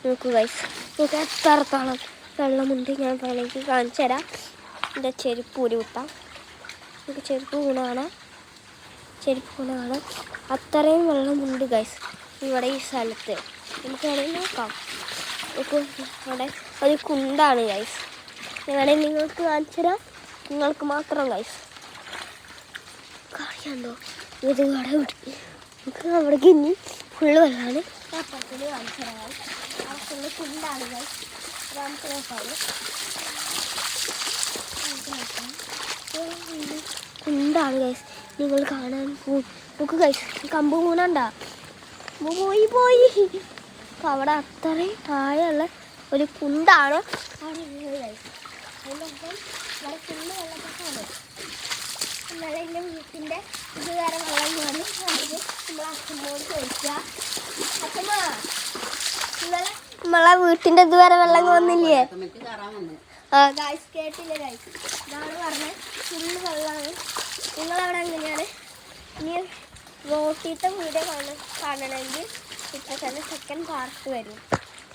നോക്കൂ ഗൈസ്, നമുക്ക് എത്രത്തോളം വെള്ളമുണ്ട് ഞാൻ വേണമെങ്കിൽ കാണിച്ചു തരാം. എൻ്റെ ചെരുപ്പ് ഊരി വിട്ടാം. നമുക്ക് ചെരുപ്പ് വീണാണ് അത്രയും വെള്ളമുണ്ട് ഗൈസ് ഇവിടെ ഈ സ്ഥലത്ത്. നമുക്ക് വേണമെങ്കിൽ നോക്കാം. ഇവിടെ ഒരു കുണ്ടാണ് ഗൈസ്. വേണമെങ്കിൽ നിങ്ങൾക്ക് കാണിച്ചു തരാം, നിങ്ങൾക്ക് മാത്രം ഗൈസ്. കാണിക്കാണ്ടോ ഇത് അവിടെ വിട്ട് നമുക്ക് അവിടെ ഇനി ഫുള്ള് വെള്ളമാണ്. അപ്പുറത്തിൽ കാണിച്ചു തരാം. അവിടെ ഫുള്ള് കുണ്ടാണ് ഗൈസ്. നമുക്ക് നോക്കാവുള്ളൂ. കുണ്ടാണ് ഗൈസ്, നിങ്ങൾ കാണാൻ നമുക്ക് ഗൈസ്. കമ്പ് മൂന്നുണ്ടാ പോയി അവിടെ അത്രയും താഴെയുള്ള ഒരു കുണ്ടാണ് അവിടെ ഉള്ളത് ഗൈസ്. അതിനൊപ്പം ഇവിടെ ഫുള്ള് വെള്ളപ്പൊക്കമാണ്. ഇന്നലെ എൻ്റെ വീട്ടിൻ്റെ ഇതുവരെ വെള്ളം കയറി വന്നിട്ട് നമ്മൾ അച്ഛമ്മോട് ചോദിക്കുക, അച്ഛമ്മ ഇന്നലെ നമ്മളെ വീട്ടിൻ്റെ ഇതുവരെ വെള്ളം വന്നില്ലേ? ഗൈസ് കേട്ടില്ല ഗൈസ്, ഇതാണ് പറഞ്ഞത്. ഫുള്ള് വെള്ളമാണ്. നിങ്ങളവിടെ എങ്ങനെയാണ്? ഇനി റോട്ടിലത്തെ വീഡിയോ കാണണമെങ്കിൽ ഇപ്പോൾ തന്നെ സെക്കൻഡ് പാർട്ട് വരും.